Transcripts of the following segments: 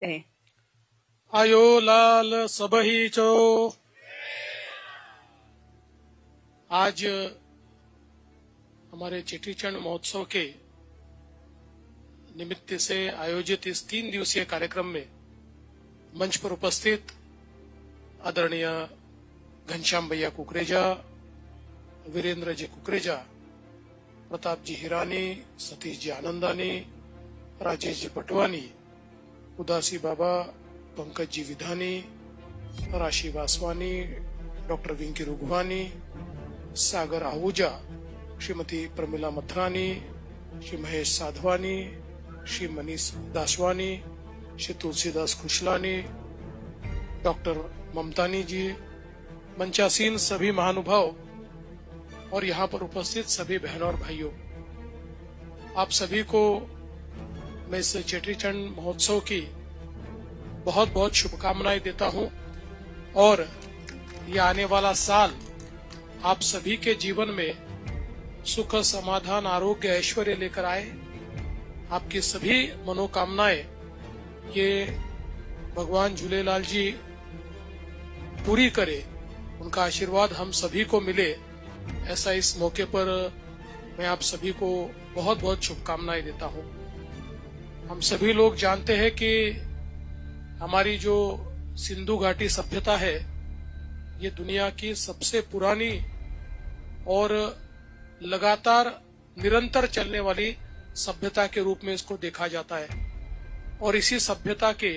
है। आयो लाल सबही चो। आज हमारे चेटीचंड महोत्सव के निमित्त से आयोजित इस 3 दिवसीय कार्यक्रम में मंच पर उपस्थित आदरणीय घनश्याम भैया कुकरेजा, वीरेंद्र जी कुकरेजा, प्रताप जी हिरानी, सतीश जी आनंदानी, राजेश जी पटवानी, उदासी बाबा, पंकज जी विधानी, राशि वासवानी, डॉक्टर विंकी रुघवानी, सागर आहूजा, श्रीमती प्रमिला मथरानी, श्री महेश साधवानी, श्री मनीष दासवानी, श्री तुलसीदास खुशलानी, डॉक्टर ममतानी जी, मंचासीन सभी महानुभाव और यहाँ पर उपस्थित सभी बहनों और भाइयों, आप सभी को मैं इस चेटीचंड महोत्सव की बहुत बहुत शुभकामनाएं देता हूं और ये आने वाला साल आप सभी के जीवन में सुख, समाधान, आरोग्य, ऐश्वर्य लेकर आए। आपकी सभी मनोकामनाएं ये भगवान झूलेलाल जी पूरी करे, उनका आशीर्वाद हम सभी को मिले, ऐसा इस मौके पर मैं आप सभी को बहुत बहुत शुभकामनाएं देता हूं। हम सभी लोग जानते हैं कि हमारी जो सिंधु घाटी सभ्यता है ये दुनिया की सबसे पुरानी और लगातार निरंतर चलने वाली सभ्यता के रूप में इसको देखा जाता है और इसी सभ्यता के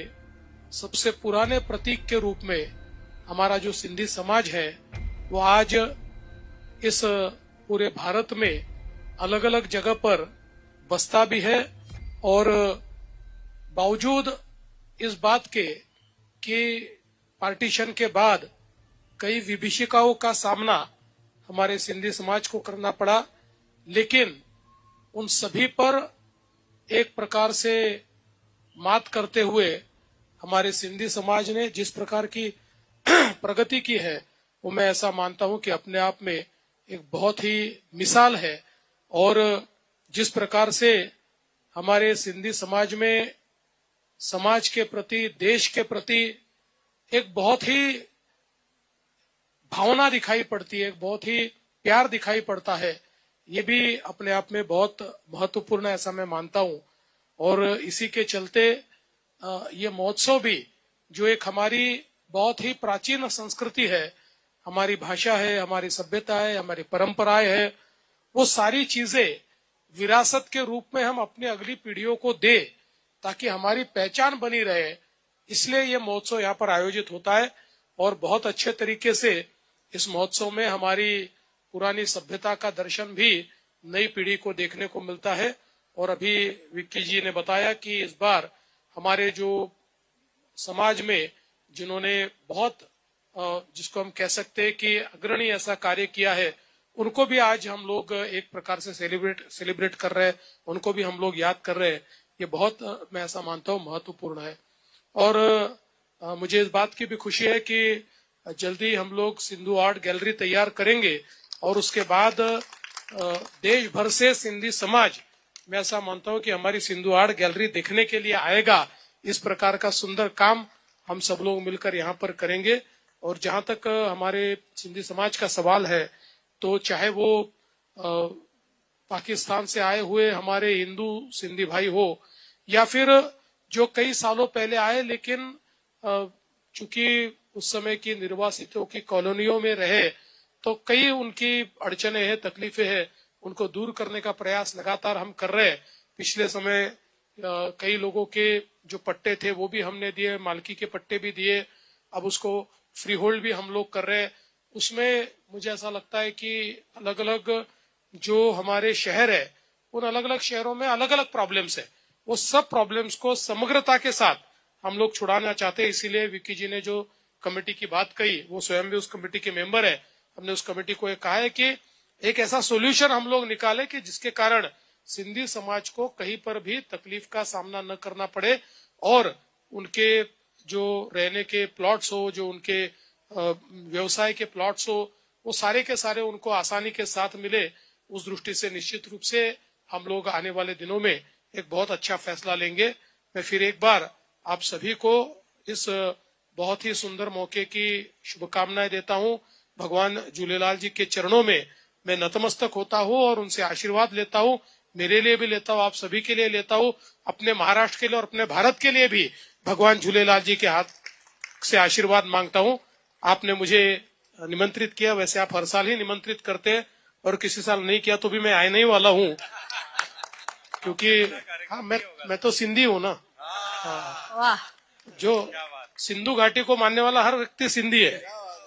सबसे पुराने प्रतीक के रूप में हमारा जो सिंधी समाज है वो आज इस पूरे भारत में अलग अलग जगह पर बसता भी है और बावजूद इस बात के कि पार्टीशन के बाद कई विभीषिकाओं का सामना हमारे सिंधी समाज को करना पड़ा, लेकिन उन सभी पर एक प्रकार से मात करते हुए हमारे सिंधी समाज ने जिस प्रकार की प्रगति की है वो मैं ऐसा मानता हूं कि अपने आप में एक बहुत ही मिसाल है। और जिस प्रकार से हमारे सिंधी समाज में समाज के प्रति, देश के प्रति एक बहुत ही भावना दिखाई पड़ती है, एक बहुत ही प्यार दिखाई पड़ता है, ये भी अपने आप में बहुत महत्वपूर्ण है ऐसा मैं मानता हूं। और इसी के चलते ये महोत्सव भी जो एक हमारी बहुत ही प्राचीन संस्कृति है, हमारी भाषा है, हमारी सभ्यता है, हमारी परंपराएं है, वो सारी चीजें विरासत के रूप में हम अपनी अगली पीढ़ियों को दे ताकि हमारी पहचान बनी रहे, इसलिए ये महोत्सव यहाँ पर आयोजित होता है। और बहुत अच्छे तरीके से इस महोत्सव में हमारी पुरानी सभ्यता का दर्शन भी नई पीढ़ी को देखने को मिलता है। और अभी विक्की जी ने बताया कि इस बार हमारे जो समाज में जिन्होंने बहुत जिसको हम कह सकते हैं कि अग्रणी ऐसा कार्य किया है, उनको भी आज हम लोग एक प्रकार से सेलिब्रेट कर रहे हैं, उनको भी हम लोग याद कर रहे हैं। ये बहुत मैं ऐसा मानता हूँ महत्वपूर्ण है। और मुझे इस बात की भी खुशी है कि जल्दी हम लोग सिंधु आर्ट गैलरी तैयार करेंगे और उसके बाद देश भर से सिंधी समाज, मैं ऐसा मानता हूँ कि हमारी सिंधु आर्ट गैलरी देखने के लिए आएगा। इस प्रकार का सुंदर काम हम सब लोग मिलकर यहाँ पर करेंगे। और जहां तक हमारे सिंधी समाज का सवाल है, तो चाहे वो पाकिस्तान से आए हुए हमारे हिंदू सिंधी भाई हो या फिर जो कई सालों पहले आए लेकिन चूंकि उस समय की निर्वासितों की कॉलोनियों में रहे तो कई उनकी अड़चने हैं, तकलीफें हैं, उनको दूर करने का प्रयास लगातार हम कर रहे हैं। पिछले समय कई लोगों के जो पट्टे थे वो भी हमने दिए, मालकी के पट्टे भी दिए, अब उसको फ्री होल्ड भी हम लोग कर रहे हैं। उसमें मुझे ऐसा लगता है कि अलग अलग जो हमारे शहर है उन अलग अलग शहरों में अलग अलग प्रॉब्लम्स है, वो सब प्रॉब्लम्स को समग्रता के साथ हम लोग छुड़ाना चाहते हैं। इसीलिए विक्की जी ने जो कमेटी की बात कही, वो स्वयं भी उस कमेटी के मेंबर है, हमने उस कमेटी को कहा है कि एक ऐसा सोल्यूशन हम लोग निकाले कि जिसके कारण सिंधी समाज को कहीं पर भी तकलीफ का सामना न करना पड़े और उनके जो रहने के प्लॉट्स हो, जो उनके व्यवसाय के प्लॉट्स हो, वो सारे के सारे उनको आसानी के साथ मिले। उस दृष्टि से निश्चित रूप से हम लोग आने वाले दिनों में एक बहुत अच्छा फैसला लेंगे। मैं फिर एक बार आप सभी को इस बहुत ही सुंदर मौके की शुभकामनाएं देता हूं। भगवान झूलेलाल जी के चरणों में मैं नतमस्तक होता हूं और उनसे आशीर्वाद लेता हूं। मेरे लिए भी लेता हूं, आप सभी के लिए लेता हूं, अपने महाराष्ट्र के लिए और अपने भारत के लिए भी भगवान झूलेलाल जी के हाथ से आशीर्वाद मांगता हूं। आपने मुझे निमंत्रित किया, वैसे आप हर साल ही निमंत्रित करते हैं और किसी साल नहीं किया तो भी मैं आने ही वाला हूं, क्योंकि हाँ मैं तो सिंधी हूं ना। वाह, जो सिंधु घाटी को मानने वाला हर व्यक्ति सिंधी है,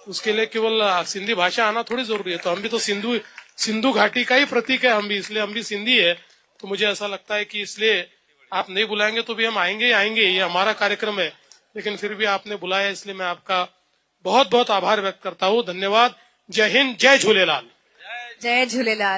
उसके लिए केवल सिंधी भाषा आना थोड़ी जरूरी है। तो हम भी तो सिंधु घाटी का ही प्रतीक है, हम भी, इसलिए हम भी सिंधी है। तो मुझे ऐसा लगता है कि इसलिए आप नहीं बुलाएंगे तो भी हम आएंगे ही आएंगे, ये हमारा कार्यक्रम है। लेकिन फिर भी आपने बुलाया, इसलिए मैं आपका बहुत बहुत आभार व्यक्त करता हूँ। धन्यवाद। जय हिंद, जय झूलेलाल। जय झूलेलाल।